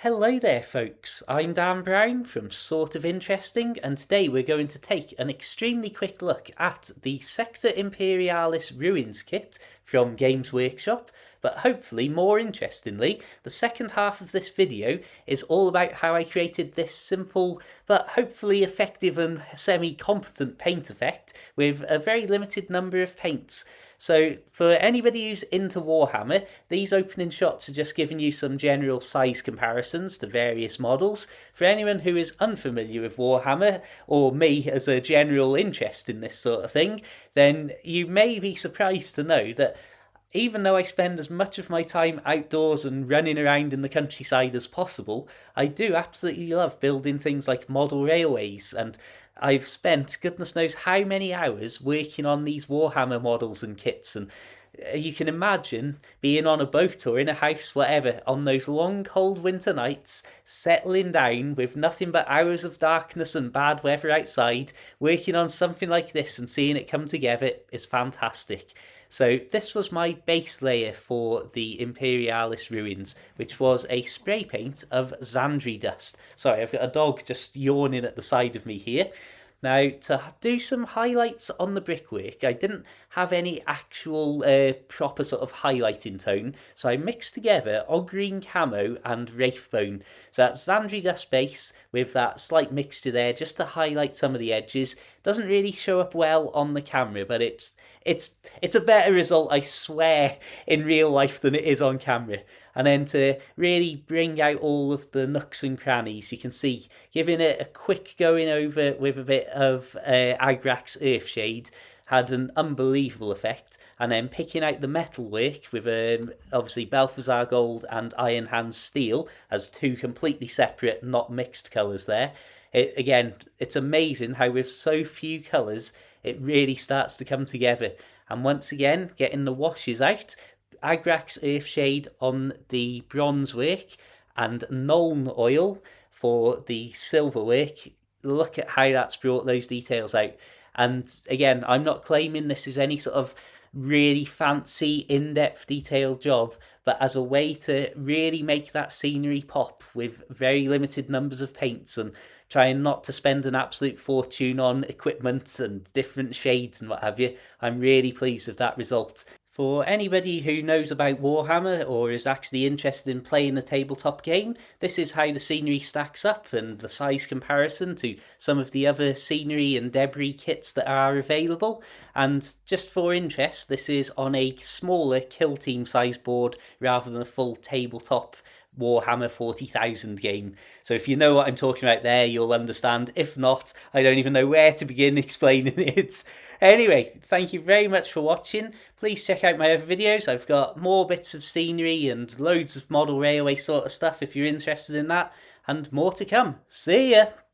Hello there, folks. I'm Dan Brown from Sort of Interesting, and today we're going to take an extremely quick look at the Sector Imperialis Ruins kit from Games Workshop. But hopefully, more interestingly, the second half of this video is all about how I created this simple but hopefully effective and semi-competent paint effect with a very limited number of paints. So for anybody who's into Warhammer, these opening shots are just giving you some general size comparisons to various models. For anyone who is unfamiliar with Warhammer, or me as a general interest in this sort of thing, then you may be surprised to know that even though I spend as much of my time outdoors and running around in the countryside as possible, I do absolutely love building things like model railways, and I've spent goodness knows how many hours working on these Warhammer models and kits, and you can imagine being on a boat or in a house, whatever, on those long cold winter nights, settling down with nothing but hours of darkness and bad weather outside, working on something like this and seeing it come together is fantastic. So this was my base layer for the Imperialis ruins, which was a spray paint of Xandri dust. Sorry, I've got a dog just yawning at the side of me here. Now, to do some highlights on the brickwork, I didn't have any actual proper sort of highlighting tone, so I mixed together Ogreen Camo and Wraithbone. So that's Xandri Dust base with that slight mixture there, just to highlight some of the edges. Doesn't really show up well on the camera, but it's a better result, I swear, in real life than it is on camera. And then to really bring out all of the nooks and crannies, you can see, giving it a quick going over with a bit of Agrax Earthshade had an unbelievable effect. And then picking out the metalwork with obviously Balthazar Gold and Iron Hands Steel as two completely separate, not mixed colours there. Again, it's amazing how with so few colours, it really starts to come together. And once again, getting the washes out, Agrax Earthshade on the bronze work and Nuln oil for the silver work. Look at how that's brought those details out. And again, I'm not claiming this is any sort of really fancy, in-depth, detailed job, but as a way to really make that scenery pop with very limited numbers of paints and trying not to spend an absolute fortune on equipment and different shades and what have you, I'm really pleased with that result. For anybody who knows about Warhammer or is actually interested in playing the tabletop game, this is how the scenery stacks up and the size comparison to some of the other scenery and debris kits that are available. And just for interest, this is on a smaller kill team size board rather than a full tabletop Warhammer 40,000 game. So if you know what I'm talking about there, you'll understand. If not, I don't even know where to begin explaining it. Anyway, thank you very much for watching. Please check out my other videos. I've got more bits of scenery and loads of model railway sort of stuff if you're interested in that, and more to come. See ya!